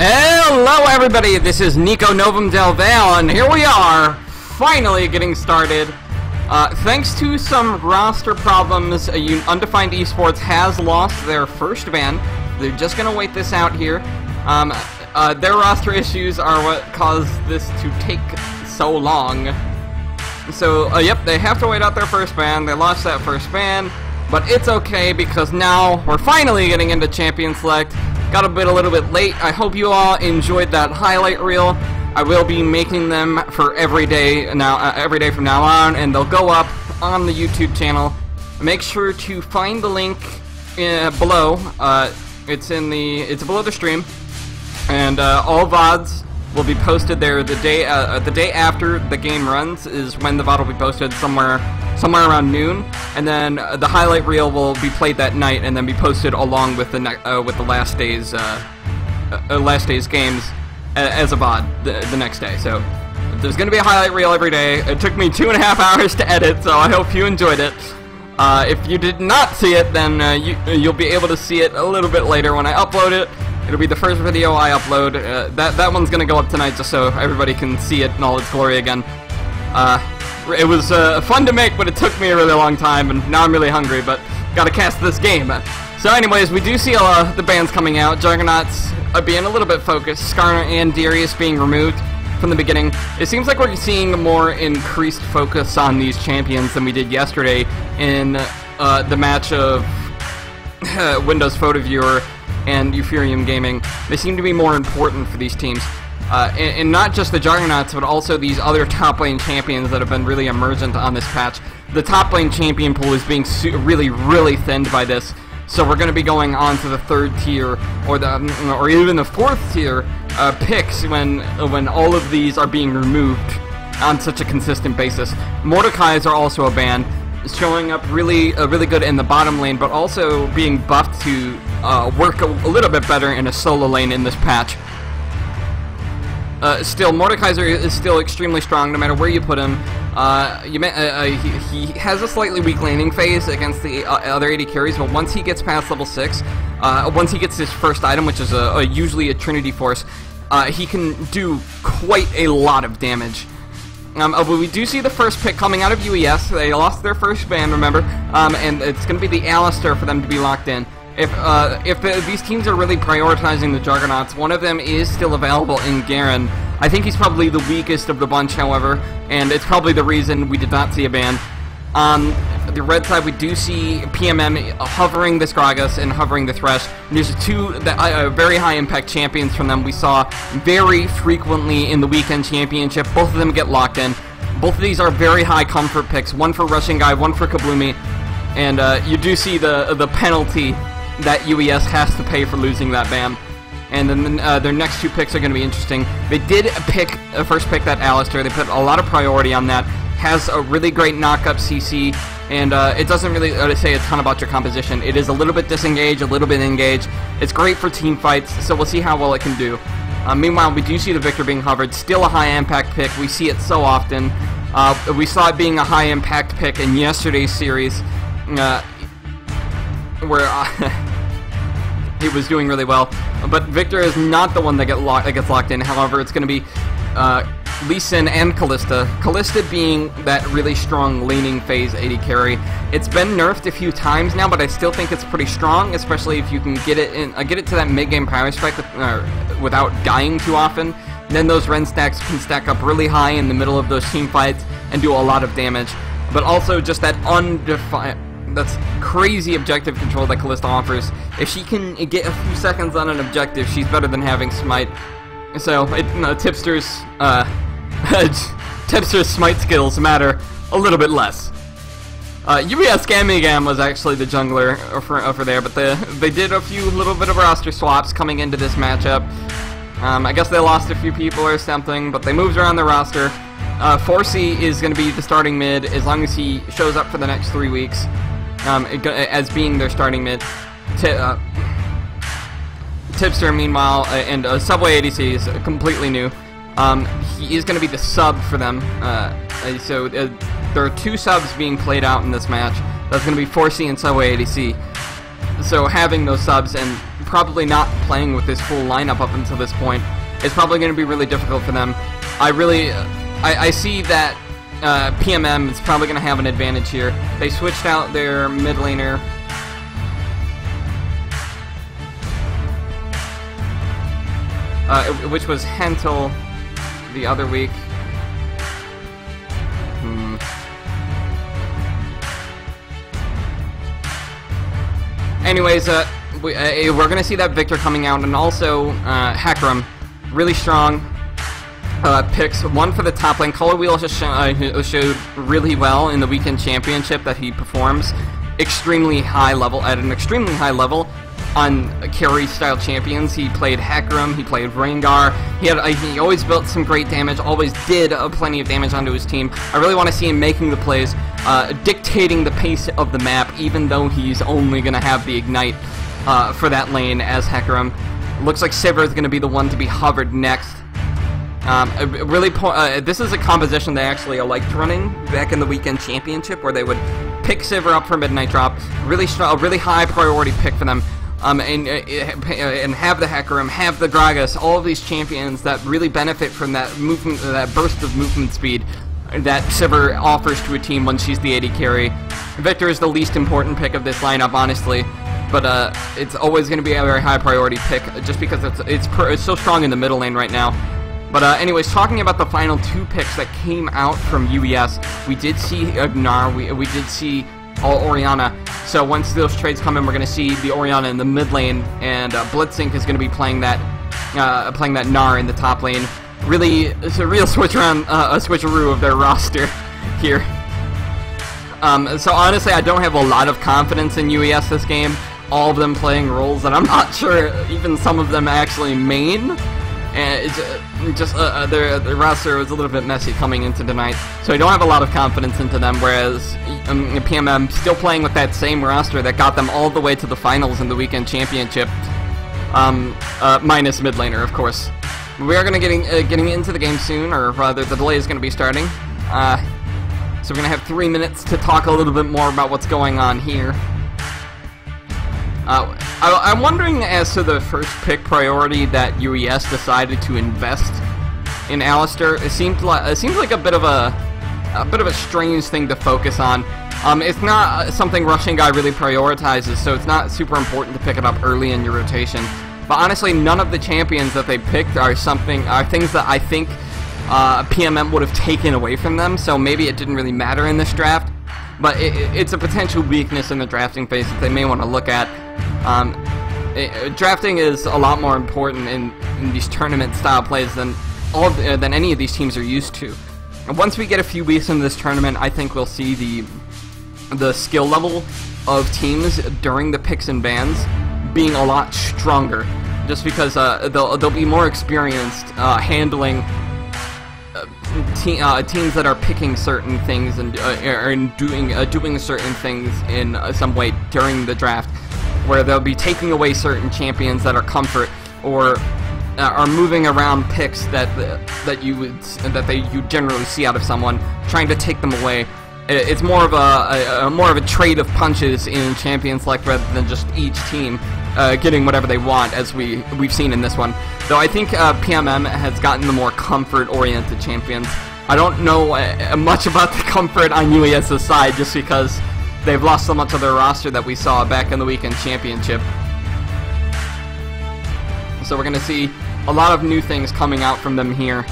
Hello everybody, this is Nico Novum Del Val, and here we are, finally getting started. Thanks to some roster problems, Undefined Esports has lost their first ban. They're just gonna wait this out here. Their roster issues are what caused this to take so long. So, yep, they have to wait out their first ban. They lost that first ban, but it's okay because now we're finally getting into Champion Select. Got a little bit late. I hope you all enjoyed that highlight reel. I will be making them for every day from now on, and they'll go up on the YouTube channel. Make sure to find the link below. It's below the stream, and all VODs will be posted there the day after the game runs is when the VOD will be posted, somewhere around noon, and then the highlight reel will be played that night and then be posted along with the last day's games as a VOD the next day. So there's going to be a highlight reel every day. It took me 2.5 hours to edit, so I hope you enjoyed it. If you did not see it, then you'll be able to see it a little bit later when I upload it. It'll be the first video I upload. That one's gonna go up tonight just so everybody can see it in all its glory again. It was fun to make, but it took me a really long time, and now I'm really hungry, but gotta cast this game. So anyways, we do see the bans coming out. Juggernauts being a little bit focused. Skarner and Darius being removed from the beginning. It seems like we're seeing a more increased focus on these champions than we did yesterday in the match of Windows Photo Viewer and Euphoria Gaming. They seem to be more important for these teams. And not just the Juggernauts, but also these other top lane champions that have been really emergent on this patch. The top lane champion pool is being really thinned by this. So we're going to be going on to the third tier, or even the fourth tier picks when all of these are being removed on such a consistent basis. Mordekai's are also a ban, showing up really good in the bottom lane, but also being buffed to work a little bit better in a solo lane in this patch. Still, Mordekaiser is still extremely strong no matter where you put him. He has a slightly weak laning phase against the other AD carries, but once he gets past level 6, once he gets his first item, which is usually a Trinity Force, he can do quite a lot of damage. But we do see the first pick coming out of UES. They lost their first ban, remember, and it's going to be the Alistair for them to be locked in. If these teams are really prioritizing the Juggernauts, one of them is still available in Garen. I think he's probably the weakest of the bunch, however, and it's probably the reason we did not see a ban. On the red side, we do see PMM hovering the Gragas and hovering the Thresh. And there's two very high impact champions from them we saw very frequently in the weekend championship. Both of them get locked in. Both of these are very high comfort picks, one for Rushing Guy, one for Kabloomy, and you do see the penalty that UES has to pay for losing that ban. And then their next two picks are going to be interesting. They did first pick that Alistair. They put a lot of priority on that. Has a really great knock-up CC, and it doesn't really say a ton about your composition. It is a little bit disengaged, a little bit engaged. It's great for team fights, so we'll see how well it can do. Meanwhile, we do see the Victor being hovered. Still a high-impact pick. We see it so often. We saw it being a high-impact pick in yesterday's series, where he was doing really well. But Victor is not the one that gets locked in. However, it's going to be Lee Sin and Kalista. Kalista being that really strong laning phase AD carry. It's been nerfed a few times now, but I still think it's pretty strong, especially if you can get it to that mid-game power spike without dying too often. And then those Ren stacks can stack up really high in the middle of those team fights and do a lot of damage. But also just that that's crazy objective control that Kalista offers. If she can get a few seconds on an objective, she's better than having Smite. So, Tipster's Smite skills matter a little bit less. UES Gamigam was actually the jungler over there, but they did a little bit of roster swaps coming into this matchup. I guess they lost a few people or something, but they moved around the roster. 4C is going to be the starting mid as long as he shows up for the next 3 weeks. As being their starting mid. Tipster, meanwhile, and Subway ADC is completely new. He is going to be the sub for them. So there are 2 subs being played out in this match. That's going to be 4C and Subway ADC. So having those subs and probably not playing with this full lineup up until this point. It's probably going to be really difficult for them. I see that PMM is probably going to have an advantage here. They switched out their mid laner. Which was Hentel the other week. Anyways, we're going to see that Victor coming out, and also Hecarim, really strong picks. One for the top lane. Color Wheel just showed really well in the weekend championship that he performs extremely high level, at an extremely high level on carry style champions. He played Hecarim, he played Rengar. He always built some great damage, always did plenty of damage onto his team. I really want to see him making the plays, dictating the pace of the map, even though he's only going to have the Ignite for that lane as Hecarim. Looks like Sivir is going to be the one to be hovered next. This is a composition they actually liked running back in the weekend championship, where they would pick Sivir up for Midnight Drop. Really strong, a really high priority pick for them. And have the Hecarim, have the Gragas, all of these champions that really benefit from that movement, that burst of movement speed that Sivir offers to a team when she's the AD carry. Victor is the least important pick of this lineup, honestly, but it's always going to be a very high priority pick just because it's so strong in the middle lane right now. But anyways, talking about the final two picks that came out from UES, we did see Gnar, we did see Orianna. So once those trades come in, we're going to see the Orianna in the mid lane, and Blitzink is going to be playing that Gnar in the top lane. Really, it's a real switch around, a switcheroo of their roster here. So honestly, I don't have a lot of confidence in UES this game. All of them playing roles that I'm not sure even some of them actually main. And it's just their roster was a little bit messy coming into tonight, so I don't have a lot of confidence into them, whereas PMM still playing with that same roster that got them all the way to the finals in the weekend championship, minus mid laner, of course. We are going to getting into the game soon, or rather the delay is going to be starting, so we're going to have 3 minutes to talk a little bit more about what's going on here. I'm wondering as to the first pick priority that UES decided to invest in Alistar. It seems like a bit of a strange thing to focus on. It's not something Russian guy really prioritizes, so it's not super important to pick it up early in your rotation. But honestly, none of the champions that they picked are things that I think PMM would have taken away from them. So maybe it didn't really matter in this draft. But it's a potential weakness in the drafting phase that they may want to look at. Drafting is a lot more important in these tournament-style plays than any of these teams are used to. And once we get a few weeks into this tournament, I think we'll see the skill level of teams during the picks and bans being a lot stronger, just because they'll be more experienced handling teams that are picking certain things and doing certain things in some way during the draft, where they'll be taking away certain champions that are comfort, or are moving around picks that you generally see out of someone, trying to take them away. It's more of a trade of punches in champions select rather than just each team getting whatever they want, as we've seen in this one. Though I think PMM has gotten the more comfort-oriented champions. I don't know much about the comfort on UES's side, just because they've lost so much of their roster that we saw back in the weekend championship. So we're going to see a lot of new things coming out from them here.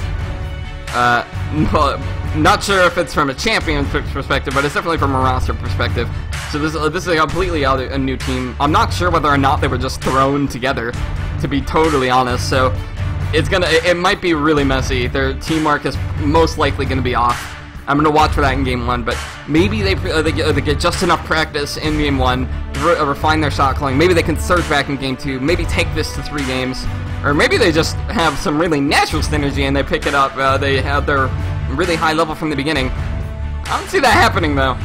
Not sure if it's from a champion's perspective, but it's definitely from a roster perspective. So this is a completely a new team. I'm not sure whether or not they were just thrown together, to be totally honest. So it might be really messy. Their teamwork is most likely going to be off. I'm going to watch for that in Game 1, but maybe they get just enough practice in Game 1, refine their shot calling. Maybe they can surge back in Game 2, maybe take this to 3 games, or maybe they just have some really natural synergy and they pick it up. They have their really high level from the beginning. I don't see that happening, though.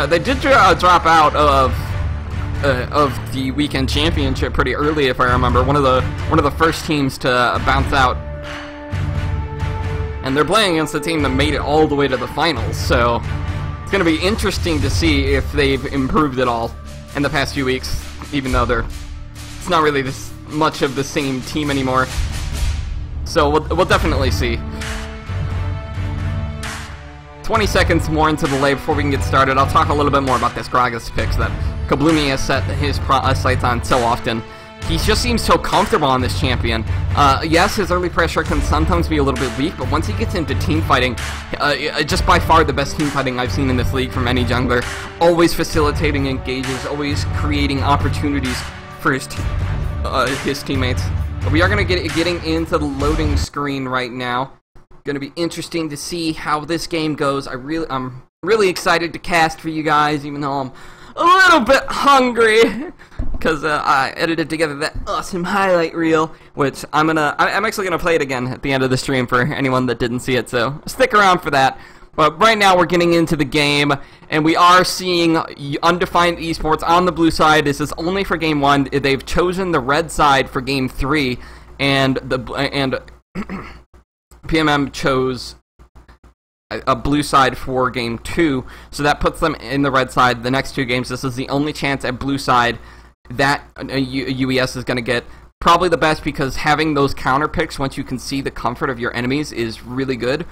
They did drop out of the weekend championship pretty early, if I remember. One of the first teams to bounce out. And they're playing against a team that made it all the way to the finals, so it's going to be interesting to see if they've improved at all in the past few weeks, even though they're it's not really this much of the same team anymore. So we'll definitely see. 20 seconds more into the lay before we can get started. I'll talk a little bit more about this Gragas pick that Kabloomy has set his sights on so often. He just seems so comfortable on this champion. Yes, his early pressure can sometimes be a little bit weak, but once he gets into team fighting, just by far the best team fighting I've seen in this league from any jungler. Always facilitating engages, always creating opportunities for his teammates. We are going to getting into the loading screen right now. Going to be interesting to see how this game goes. I'm really excited to cast for you guys, even though I'm a little bit hungry because I edited together that awesome highlight reel, which I'm actually gonna play it again at the end of the stream for anyone that didn't see it. So stick around for that. But right now we're getting into the game, and we are seeing Undefined Esports on the blue side. This is only for game 1. They've chosen the red side for game 3, and PMM chose a blue side for game 2, so that puts them in the red side the next 2 games. This is the only chance at blue side that UES is going to get. Probably the best, because having those counter picks once you can see the comfort of your enemies is really good.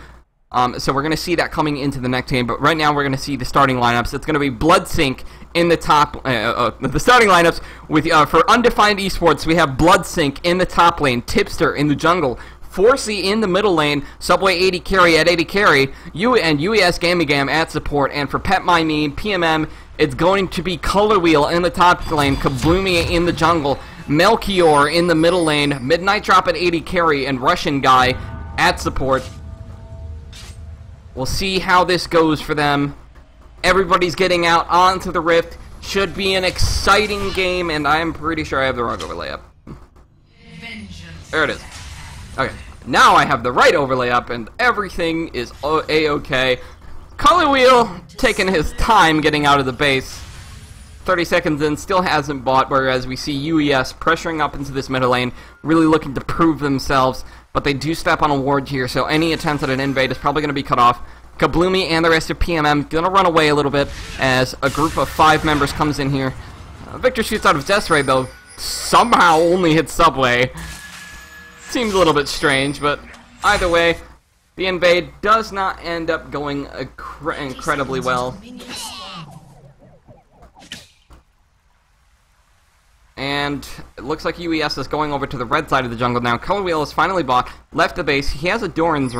So we're going to see that coming into the next game, but right now we're going to see the starting lineups. It's going to be Bloodsync in the top, the starting lineups with for Undefined Esports. We have Bloodsync in the top lane, Tipster in the jungle, Forcey in the middle lane, Subway 80 carry at 80 carry, and UES Gamigam at support. And for Pet My Meme, PMM, it's going to be Color Wheel in the top lane, Kabloomy in the jungle, Melchior in the middle lane, Midnight Drop at 80 carry, and Russian Guy at support. We'll see how this goes for them. Everybody's getting out onto the Rift. Should be an exciting game, and I'm pretty sure I have the wrong overlay up. There it is. Okay, now I have the right overlay up, and everything is a-okay. Color Wheel taking his time getting out of the base. 30 seconds in, still hasn't bought, whereas we see UES pressuring up into this middle lane, really looking to prove themselves, but they do step on a ward here, so any attempt at an invade is probably going to be cut off. Kabloomy and the rest of PMM going to run away a little bit as a group of 5 members comes in here. Victor shoots out of Desiree, though, somehow only hits Subway. Seems a little bit strange, but either way, the invade does not end up going incredibly well. And it looks like UES is going over to the red side of the jungle now. Color Wheel is finally bought, left the base. He has a Doran's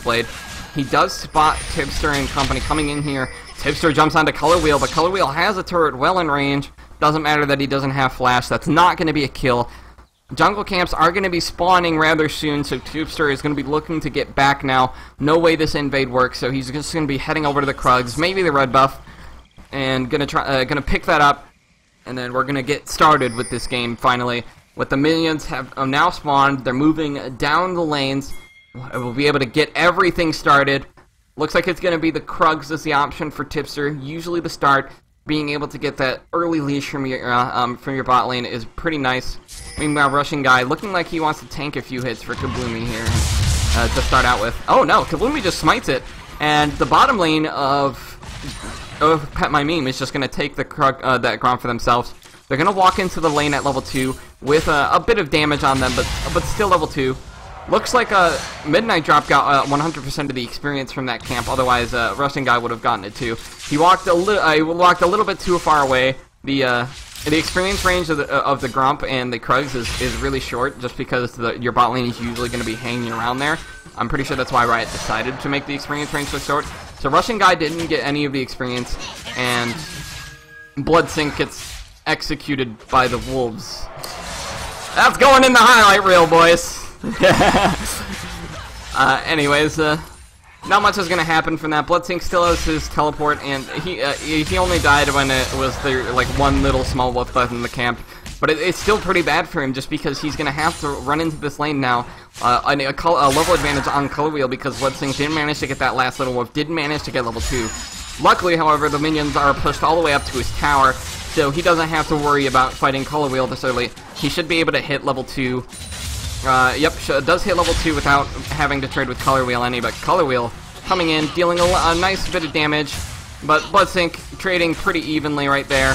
Blade. He does spot Tipster and company coming in here. Tipster jumps onto Color Wheel, but Color Wheel has a turret well in range. Doesn't matter that he doesn't have flash. That's not going to be a kill. Jungle camps are going to be spawning rather soon, so Tipster is going to be looking to get back now. No way this invade works, so he's just going to be heading over to the Krugs, maybe the red buff, and gonna pick that up. And then we're going to get started with this game, finally. With the minions have now spawned, they're moving down the lanes. We'll be able to get everything started. Looks like it's going to be the Krugs as the option for Tipster. Usually the start, being able to get that early leash from your bot lane is pretty nice. Meanwhile, Russian Guy looking like he wants to tank a few hits for Kabloomy here to start out with. Oh no, Kabloomy just smites it. And the bottom lane of Pet My Meme is just going to take the that Grom for themselves. They're going to walk into the lane at level 2 with a bit of damage on them, but still level 2. Looks like Midnight Drop got 100% of the experience from that camp. Otherwise, Russian Guy would have gotten it too. He walked a little bit too far away. The experience range of the Grump and the Krugs is really short, just because your bot lane is usually going to be hanging around there. I'm pretty sure that's why Riot decided to make the experience range so short. So Russian Guy didn't get any of the experience, and Bloodsync gets executed by the wolves. That's going in the highlight reel, boys. Anyways, not much is going to happen from that. Bloodsync still has his teleport, and he only died when it was like one little small wolf left in the camp. But it's still pretty bad for him, just because he's going to have to run into this lane now. A level advantage on Color Wheel, because Bloodsync didn't manage to get that last little wolf, didn't manage to get level 2. Luckily, however, the minions are pushed all the way up to his tower, so he doesn't have to worry about fighting Color Wheel this early. He should be able to hit level 2. Yep, does hit level 2 without having to trade with Color Wheel any, but Color Wheel coming in, dealing a nice bit of damage, but Bloodsync trading pretty evenly right there.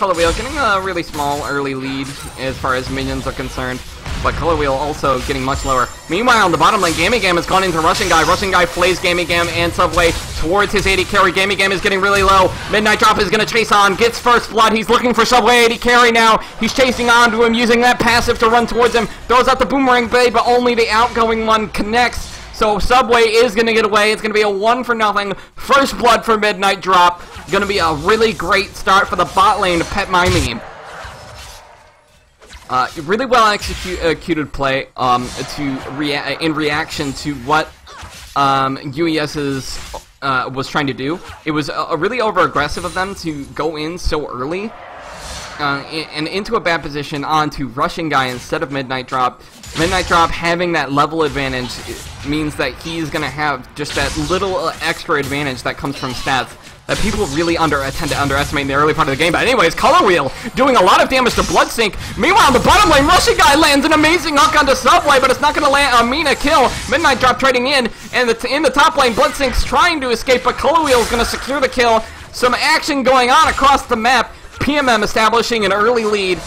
Color Wheel getting a really small early lead as far as minions are concerned, but Color Wheel also getting much lower. Meanwhile, on the bottom lane, Gaming Game has gone into Russian Guy. Russian Guy flays Gaming Game and Subway towards his 80 carry. Gaming Game is getting really low. Midnight Drop is going to chase on, gets first blood. He's looking for Subway 80 carry now. He's chasing on to him, using that passive to run towards him. Throws out the Boomerang Blade, but only the outgoing one connects. So Subway is going to get away. It's going to be a 1-0 first blood for Midnight Drop. Going to be a really great start for the bot lane to Pet My Meme. Really well executed play in reaction to what UES was trying to do. It was really over-aggressive of them to go in so early and into a bad position onto Russian Guy instead of Midnight Drop. Midnight Drop having that level advantage means that he's going to have just that little extra advantage that comes from stats that people really tend to underestimate in the early part of the game. But anyways, Color Wheel doing a lot of damage to Bloodsink. Meanwhile, on the bottom lane, Russian Guy lands an amazing hook onto Subway, but it's not going to mean a kill. Midnight Drop trading in, and in the top lane, Bloodsink's trying to escape, but Color Wheel is going to secure the kill. Some action going on across the map. PMM establishing an early lead.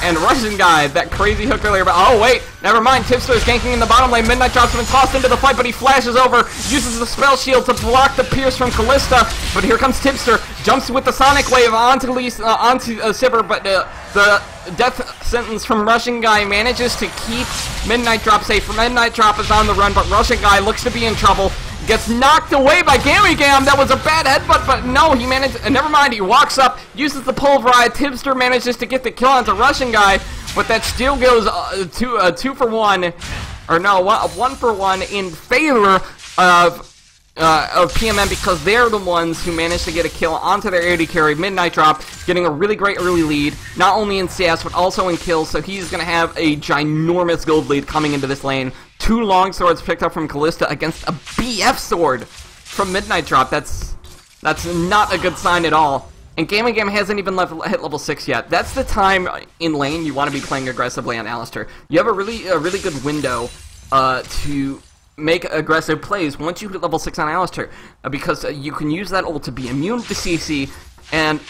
And Russian Guy, that crazy hook earlier, but oh wait, never mind, Tipster is ganking in the bottom lane. Midnight Drop's been tossed into the fight, but he flashes over, uses the spell shield to block the pierce from Callista, but here comes Tipster, jumps with the Sonic Wave onto Sipper, but the death sentence from Russian Guy manages to keep Midnight Drop safe. Midnight Drop is on the run, but Russian Guy looks to be in trouble. Gets knocked away by Gammy Gam. That was a bad headbutt, but no, he managed. Never mind, he walks up, uses the Pulverize. Tipster manages to get the kill onto Russian Guy, but that still goes 2 for 1, or no, 1 for 1 in favor of PMM, because they're the ones who managed to get a kill onto their AD carry. Midnight Drop getting a really great early lead, not only in CS but also in kills, so he's going to have a ginormous gold lead coming into this lane. 2 long swords picked up from Callista against a BF sword from Midnight Drop. That's not a good sign at all. And Gaming Game hasn't even hit level 6 yet. That's the time in lane you want to be playing aggressively on Alistar. You have a really good window to make aggressive plays once you hit level 6 on Alistar, because you can use that ult to be immune to CC and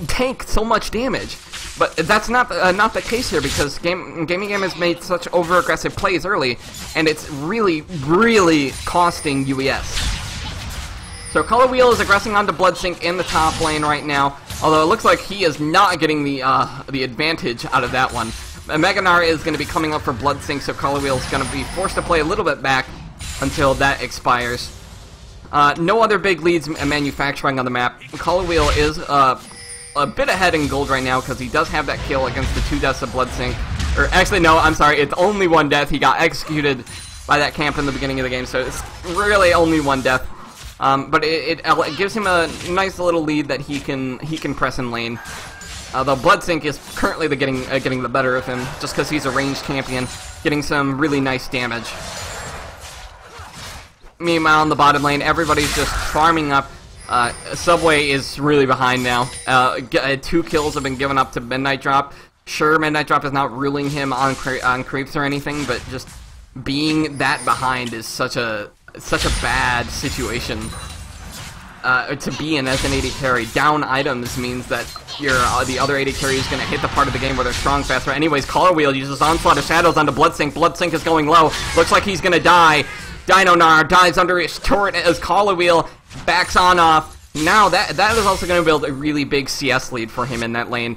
tank so much damage. But that's not the case here, because Gaming Game has made such over-aggressive plays early, and it's really costing UES. So Color Wheel is aggressing onto Bloodsink in the top lane right now, although it looks like he is not getting the advantage out of that one. Meganar is going to be coming up for Bloodsink, so Color Wheel is going to be forced to play a little bit back until that expires. No other big leads manufacturing on the map. Color Wheel is a bit ahead in gold right now, because he does have that kill against the 2 deaths of Bloodsink. Or actually, no, I'm sorry, it's only 1 death. He got executed by that camp in the beginning of the game, so it's really only 1 death. But it gives him a nice little lead that he can press in lane. Though Bloodsink is currently getting the better of him, just because he's a ranged champion, getting some really nice damage. Meanwhile, in the bottom lane, everybody's just farming up. Subway is really behind now. 2 kills have been given up to Midnight Drop. Sure, Midnight Drop is not ruling him on creeps or anything, but just being that behind is such a bad situation to be in as an AD carry. Down items means that the other AD carry is going to hit the part of the game where they're strong faster. Anyways, Color Wheel uses Onslaught of Shadows onto Bloodsink. Bloodsink is going low. Looks like he's going to die. Dino-Gnar dives under his turret as Color Wheel backs on off. Now that is also going to build a really big CS lead for him in that lane.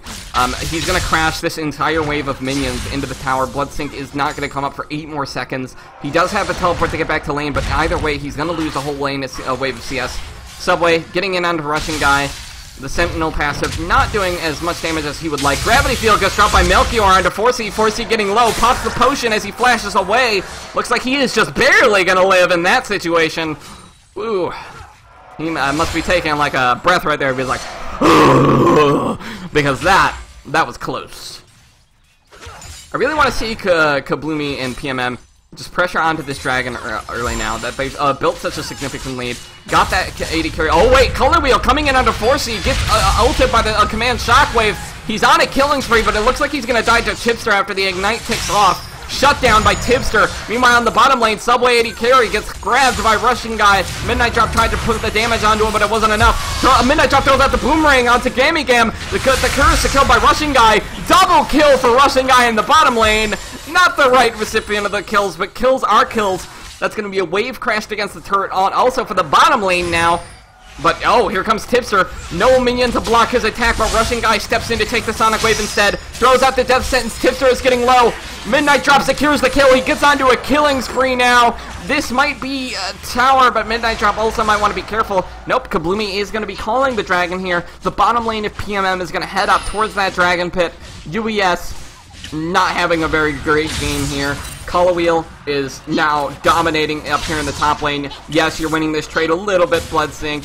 He's going to crash this entire wave of minions into the tower. Bloodsink is not going to come up for 8 more seconds. He does have a teleport to get back to lane, but either way, he's going to lose a whole lane, a wave of CS. Subway getting in onto Russian Guy. The Sentinel passive not doing as much damage as he would like. Gravity Field gets dropped by Melchior onto 4C. 4C getting low, pops the potion as he flashes away. Looks like he is just barely going to live in that situation. Ooh. He must be taking like a breath right there. He's like, because that was close. I really want to see Kabloomy and PMM just pressure onto this dragon early now. That they've built such a significant lead. Got that AD carry. Oh wait, Color Wheel coming in under 4C. Gets ulted by the command Shockwave. He's on a killing spree, but it looks like he's going to die to Chipster after the Ignite ticks off. shut down by Tipster. Meanwhile, in the bottom lane, Subway 80 carry gets grabbed by Rushing Guy. Midnight Drop tried to put the damage onto him, but it wasn't enough. Midnight Drop throws out the Boomerang onto Gammy Gam. The curse to kill by Rushing Guy. Double kill for Rushing Guy in the bottom lane. Not the right recipient of the kills, but kills are kills. That's going to be a wave crashed against the turret on also for the bottom lane now. But, oh, here comes Tipster. No minion to block his attack, but Rushing Guy steps in to take the Sonic Wave instead. Throws out the death sentence. Tipster is getting low. Midnight Drop secures the kill. He gets onto a killing spree now. This might be a tower, but Midnight Drop also might want to be careful. Nope, Kabloomy is going to be calling the dragon here. The bottom lane of PMM is going to head up towards that dragon pit. UES not having a very great game here. Color Wheel is now dominating up here in the top lane. Yes, you're winning this trade a little bit, Bloodsync.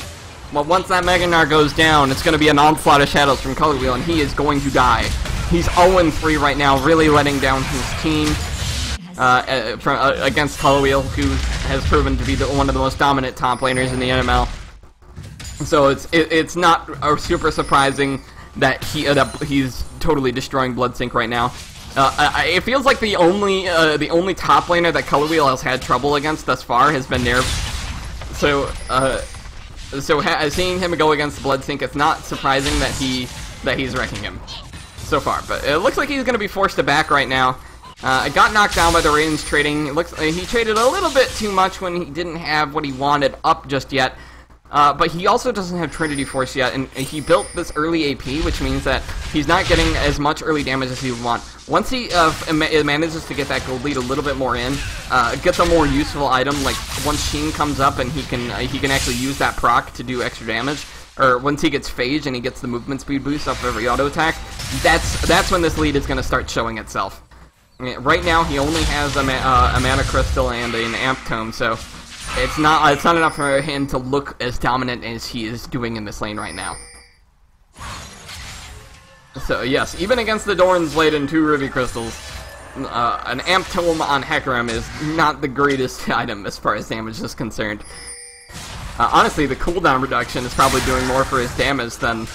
But once that Mega Gnar goes down, it's going to be an onslaught of shadows from Color Wheel, and he is going to die. He's 0-3 right now, really letting down his team against Color Wheel, who has proven to be one of the most dominant top laners in the NML. So it's not super surprising that he's totally destroying Bloodsync right now. It feels like the only top laner that Color Wheel has had trouble against thus far has been Nerve. So seeing him go against Bloodsync, it's not surprising that he's wrecking him so far. But it looks like he's going to be forced to back right now. Got knocked down by the range trading. It looks like he traded a little bit too much when he didn't have what he wanted up just yet. But he also doesn't have Trinity Force yet, and he built this early AP, which means that he's not getting as much early damage as he would want. Once he manages to get that gold lead a little bit more in, gets a more useful item, like once Sheen comes up and he can actually use that proc to do extra damage, or once he gets Phage and he gets the movement speed boost off every auto attack, that's when this lead is going to start showing itself. Right now, he only has a Mana Crystal and an Amp Tome, so it's not enough for him to look as dominant as he is doing in this lane right now. So yes, even against the Doran's Blade and 2 Ruby Crystals, an Amp Tome on Hecarim is not the greatest item as far as damage is concerned. Honestly, the cooldown reduction is probably doing more for his damage than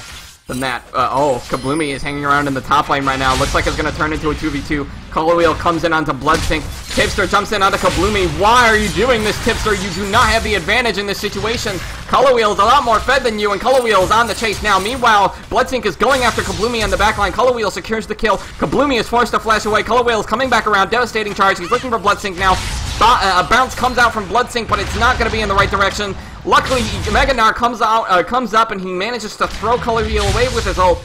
that. Oh, Kabloomy is hanging around in the top lane right now. Looks like it's going to turn into a 2v2. Color Wheel comes in onto Bloodsync. Tipster jumps in onto Kabloomy. Why are you doing this, Tipster? You do not have the advantage in this situation. Color Wheel is a lot more fed than you, and Color Wheel is on the chase now. Meanwhile, Bloodsync is going after Kabloomy on the backline. Color Wheel secures the kill. Kabloomy is forced to flash away. Color Wheel is coming back around. Devastating charge. He's looking for Bloodsync now. A bounce comes out from Bloodsync, but it's not going to be in the right direction. Luckily, Mega Gnar comes up, and he manages to throw Color Wheel away with his ult.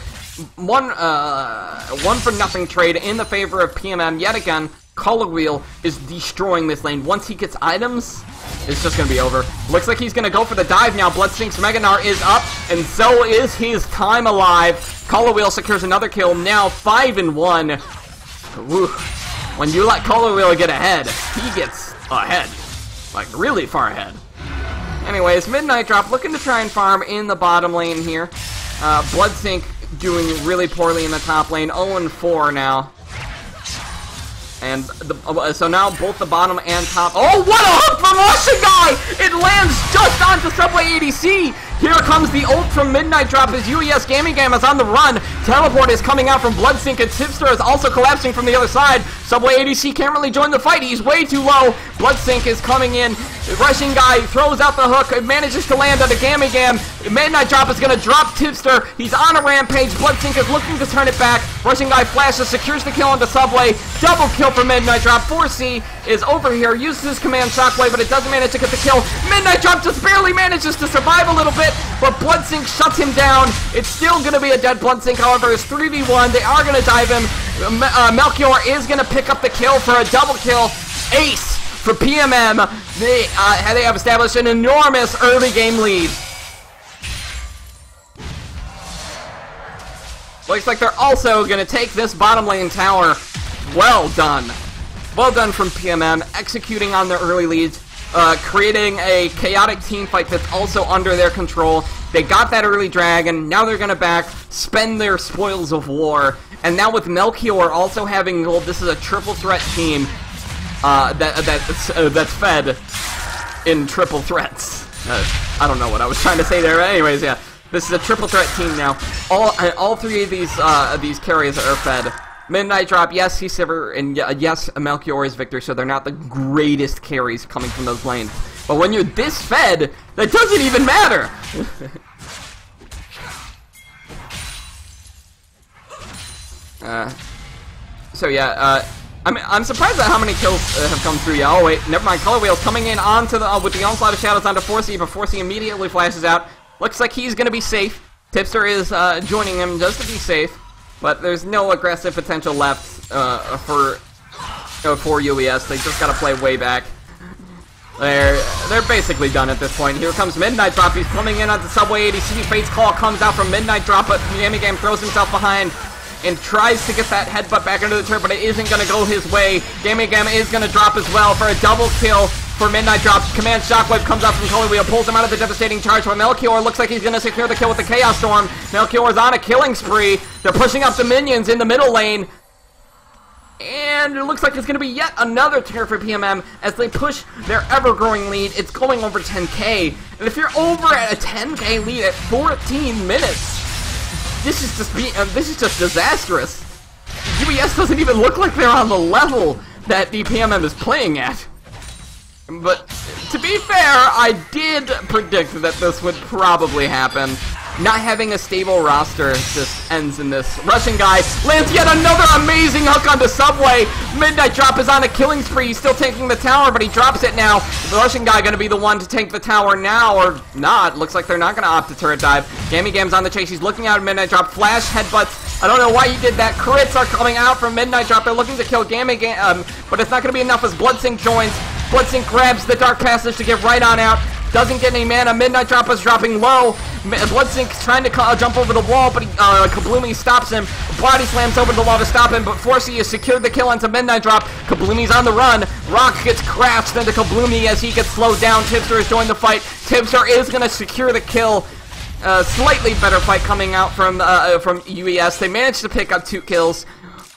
One for nothing trade in the favor of PMM. Yet again, Color Wheel is destroying this lane. Once he gets items, it's just going to be over. Looks like he's going to go for the dive now. Bloodsync's Mega Gnar is up, and so is his time alive. Color Wheel secures another kill, now 5-1. Woo. When you let Color Wheel get ahead, he gets ahead. Like, really far ahead. Anyways, Midnight Drop looking to try and farm in the bottom lane here. Bloodsync doing really poorly in the top lane, 0-4 now. And so now both the bottom and top. Oh, what a hook from Russian Guy! It lands just onto Subway ADC. Here comes the ult from Midnight Drop as UES Gaming Game is on the run. Teleport is coming out from Bloodsync, and Tipster is also collapsing from the other side. Subway ADC can't really join the fight. He's way too low. Bloodsync is coming in. Rushing Guy throws out the hook. It manages to land on the Gaming Game. Midnight Drop is going to drop Tipster. He's on a rampage. Bloodsync is looking to turn it back. Rushing Guy flashes, secures the kill on the Subway. Double kill for Midnight Drop. 4C is over here, uses his command Shockwave, but it doesn't manage to get the kill. Midnight Drop just barely manages to survive a little bit, but Bloodsync shuts him down. It's still going to be a dead Bloodsync, however, it's 3v1. They are going to dive him. Melchior is going to pick up the kill for a double kill. Ace for PMM. They have established an enormous early game lead. Looks like they're also going to take this bottom lane tower. Well done. Well done from PMM, executing on their early leads, creating a chaotic team fight that's also under their control. They got that early dragon, now they're going to spend their spoils of war. And now with Melchior also having gold, this is a triple threat team that's fed in triple threats. I don't know what I was trying to say there, but anyways, yeah. This is a triple threat team now. All three of these carries are fed Midnight Drop, yes, he's Sivir, and yes, Melchior is Victor, so they're not the greatest carries coming from those lanes. But when you're this fed, that doesn't even matter! So yeah, I'm surprised at how many kills have come through. Yeah, oh wait, never mind. Color Wheel's coming in onto the with the onslaught of shadows onto 4C, but 4C immediately flashes out. Looks like he's gonna be safe. Tipster is joining him just to be safe, but there's no aggressive potential left for UES. They just gotta play way back. They're basically done at this point. Here comes Midnight Drop. He's coming in onto Subway ADC. Fate's Call comes out from Midnight Drop, but Game throws himself behind and tries to get that headbutt back into the turret, but it isn't going to go his way. Game is going to drop as well for a double kill for Midnight Drop. Command Shockwave comes out from Color Wheel, pulls him out of the devastating charge, but Melchior looks like he's going to secure the kill with the Chaos Storm. Melchior's on a killing spree. They're pushing up the minions in the middle lane. And it looks like it's going to be yet another tear for PMM as they push their ever-growing lead. It's going over 10k. And if you're over at a 10k lead at 14 minutes, this is just disastrous. UES doesn't even look like they're on the level that the PMM is playing at. But to be fair, I did predict that this would probably happen. Not having a stable roster just ends in this. Russian guy lands yet another amazing hook onto Subway. Midnight Drop is on a killing spree. He's still taking the tower, but he drops it now. The Russian guy going to be the one to take the tower now, or not. Looks like they're not going to opt to turret dive. Gam's on the chase. He's looking out at Midnight Drop. Flash headbutts. I don't know why he did that. Crits are coming out from Midnight Drop. They're looking to kill but it's not going to be enough as Bloodsync joins. Bloodsync grabs the Dark Passage to get right on out. Doesn't get any mana. Midnight Drop is dropping low. Bloodsync's trying to jump over the wall, but Kabloomy stops him. Body slams over the wall to stop him, but 4C has secured the kill onto Midnight Drop. Kabloomy's on the run. Rock gets crashed into Kabloomy as he gets slowed down. Tipster has joined the fight. Tipster is going to secure the kill. Slightly better fight coming out from UES. They managed to pick up 2 kills,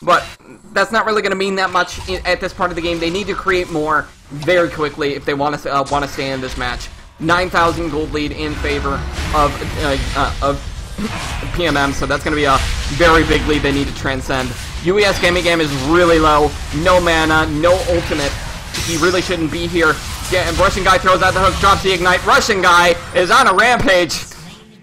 but that's not really going to mean that much at this part of the game. They need to create more very quickly if they want to stay in this match. 9,000 gold lead in favor of PMM, so that's going to be a very big lead they need to transcend. UES Game is really low. No mana, no ultimate. He really shouldn't be here. And Russian guy throws out the hook, drops the ignite. Russian guy is on a rampage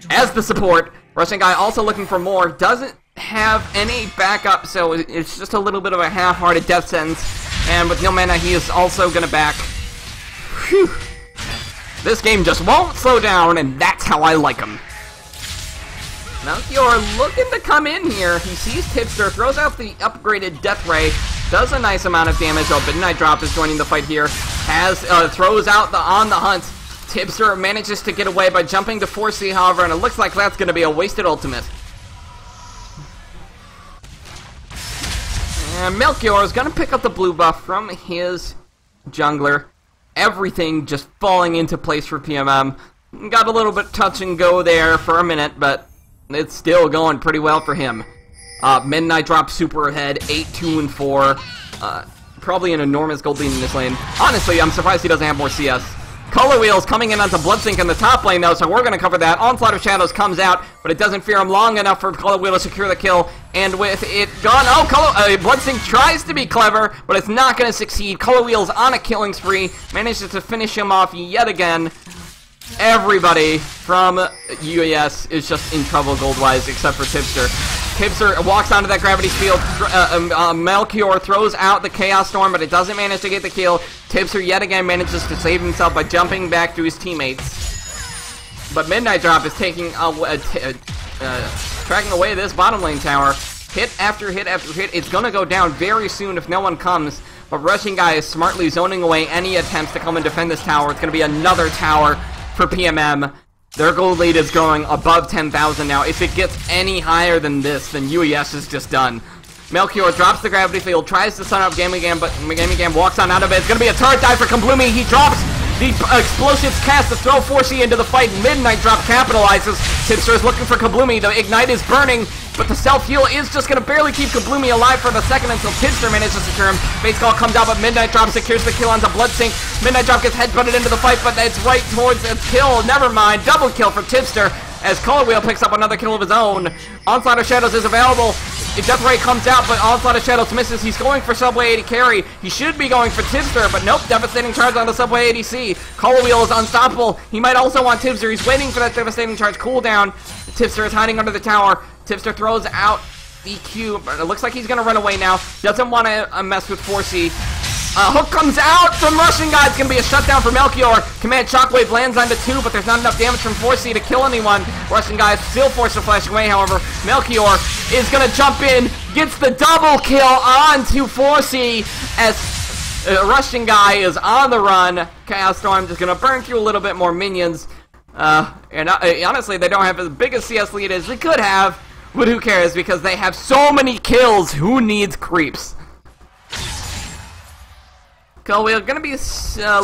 as the support. Russian guy also looking for more. Doesn't have any backup, so it's just a little bit of a half-hearted death sentence. And with no mana, he is also going to back. Whew. This game just won't slow down, and that's how I like him. Melchior looking to come in here. He sees Tipster, throws out the upgraded Death Ray, does a nice amount of damage. Oh, Midnight Drop is joining the fight here. Throws out the On the Hunt. Tipster manages to get away by jumping to 4C, however, and it looks like that's going to be a wasted ultimate. And Melchior is going to pick up the blue buff from his jungler. Everything just falling into place for PMM. Got a little bit touch and go there for a minute, but it's still going pretty well for him. Midnight Drop super ahead, 8, 2, and 4. Probably an enormous gold lead in this lane. Honestly, I'm surprised he doesn't have more CS. Color Wheels coming in onto Bloodsync in the top lane, though, so we're going to cover that. Onslaught of Shadows comes out, but it doesn't fear him long enough for Color Wheel to secure the kill. And with it gone, Bloodsync tries to be clever, but it's not going to succeed. Color Wheel's on a killing spree, manages to finish him off yet again. Everybody from UES is just in trouble gold-wise, except for Tipster. Tipster walks onto that gravity field. Melchior throws out the Chaos Storm, but it doesn't manage to get the kill. Tipster yet again manages to save himself by jumping back to his teammates. But Midnight Drop is taking tracking away this bottom lane tower. Hit after hit after hit. It's going to go down very soon if no one comes. But Russian guy is smartly zoning away any attempts to come and defend this tower. It's going to be another tower for PMM. Their gold lead is growing above 10,000 now. If it gets any higher than this, then UES is just done. Melchior drops the gravity field, tries to stun up Gamegam, but Gamegam walks on out of it. It's going to be a turret dive for Kabloomy. He drops the explosives cast to throw 4C into the fight. Midnight Drop capitalizes. Tipster is looking for Kabloomy. The ignite is burning, but the self-heal is just going to barely keep Kabloomy alive for the second until Tipster manages to secure him. Face Call comes out, but Midnight Drop secures the kill onto Bloodsync. Midnight Drop gets headbutted into the fight, but it's right towards a kill. Never mind. Double kill for Tipster as Color Wheel picks up another kill of his own. Onslaught of Shadows is available. Death Ray comes out, but Onslaught of Shadows misses. He's going for Subway 80 carry. He should be going for Tipster, but nope. Devastating Charge on the Subway 80C. Color Wheel is unstoppable. He might also want Tipster. He's waiting for that Devastating Charge cooldown. Tipster is hiding under the tower. Tipster throws out EQ, but it looks like he's going to run away now. Doesn't want to mess with 4C. Hook comes out from Russian Guy. It's going to be a shutdown for Melchior. Command Shockwave lands onto 2, but there's not enough damage from 4C to kill anyone. Russian Guy is still forced to flash away, however. Melchior is going to jump in, gets the double kill onto 4C as Russian Guy is on the run. Chaos Storm just going to burn through a little bit more minions. Honestly, they don't have as big a CS lead as they could have, but who cares, because they have so many kills. Who needs creeps? We're going to be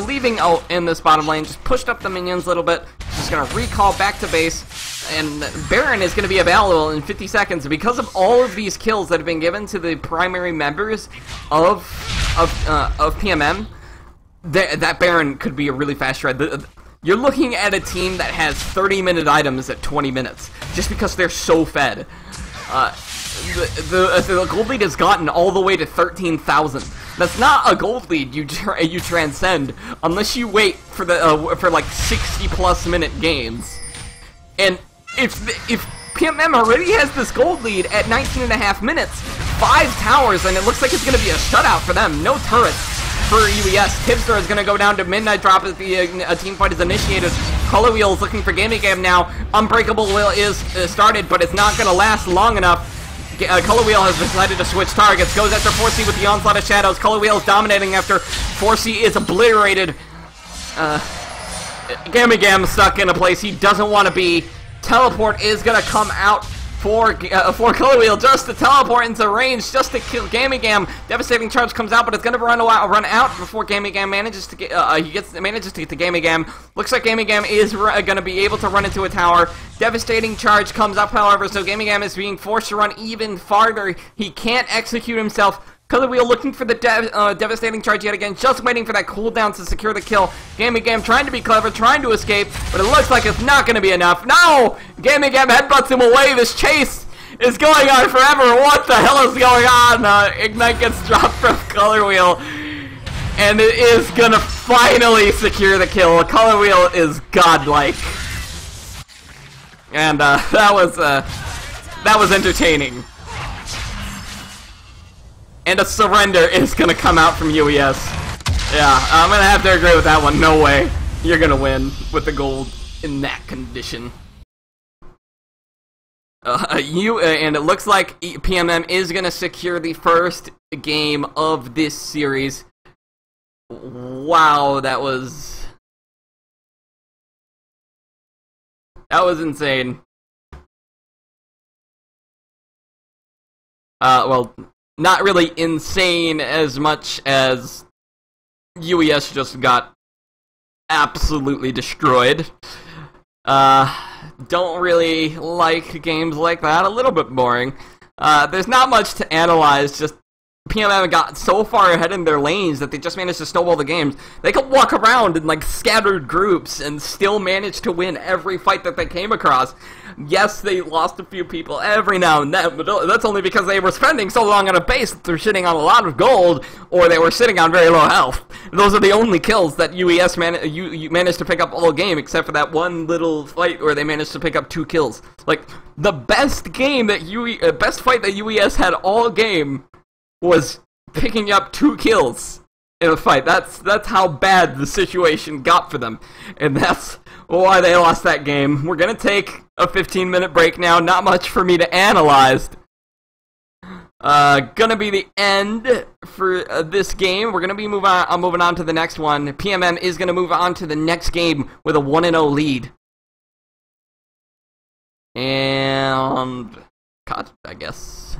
leaving out in this bottom lane, just pushed up the minions a little bit, just going to recall back to base, and Baron is going to be available in 50 seconds. Because of all of these kills that have been given to the primary members of PMM, that Baron could be a really fast shred. You're looking at a team that has 30-minute items at 20 minutes, just because they're so fed. The gold lead has gotten all the way to 13,000. That's not a gold lead you transcend unless you wait for the for like 60+ minute games. And if PMM already has this gold lead at 19.5 minutes, 5 towers, and it looks like it's going to be a shutout for them. No turrets for UES. Tipster is going to go down to Midnight Drop as a team fight is initiated. Color Wheel is looking for Gaming Game now. Unbreakable Will is started, but it's not going to last long enough. Color Wheel has decided to switch targets. Goes after 4C with the Onslaught of Shadows. Color Wheel is dominating after 4C is obliterated. Gammy Gam stuck in a place he doesn't want to be. Teleport is going to come out for Color Wheel just to teleport into range, just to kill Gammy Gam. Devastating Charge comes out, but it's going to run out before Gammy Gam manages to get manages to get to Gammy Gam. Looks like Gammy Gam is going to be able to run into a tower. Devastating Charge comes up, however, so Gammy Gam is being forced to run even farther. He can't execute himself. Color Wheel looking for the Devastating Charge yet again, just waiting for that cooldown to secure the kill. Gammy Gam trying to be clever, trying to escape, but it looks like it's not going to be enough. No! Gammy Gam headbutts him away. This chase is going on forever. What the hell is going on? Ignite gets dropped from Color Wheel, and it is going to finally secure the kill. Color Wheel is godlike. And that was entertaining. And a surrender is going to come out from UES. Yeah, I'm going to have to agree with that one. No way. You're going to win with the gold in that condition. And it looks like PMM is going to secure the first game of this series. Wow, that was insane. Well, not really insane as much as UES just got absolutely destroyed. Don't really like games like that. A little bit boring. There's not much to analyze, just PMM got so far ahead in their lanes that they just managed to snowball the games. They could walk around in like scattered groups and still manage to win every fight that they came across. Yes, they lost a few people every now and then, but that's only because they were spending so long on a base that they're sitting on a lot of gold, or they were sitting on very low health. Those are the only kills that UES managed to pick up all game, except for that one little fight where they managed to pick up 2 kills. Like, the best game that best fight that UES had all game was picking up 2 kills in a fight. That's how bad the situation got for them, and that's why they lost that game. We're gonna take a 15-minute break now. Not much for me to analyze. Gonna be the end for this game. We're gonna be moving on to the next one. PMM is gonna move on to the next game with a 1-0 lead. And cut, I guess.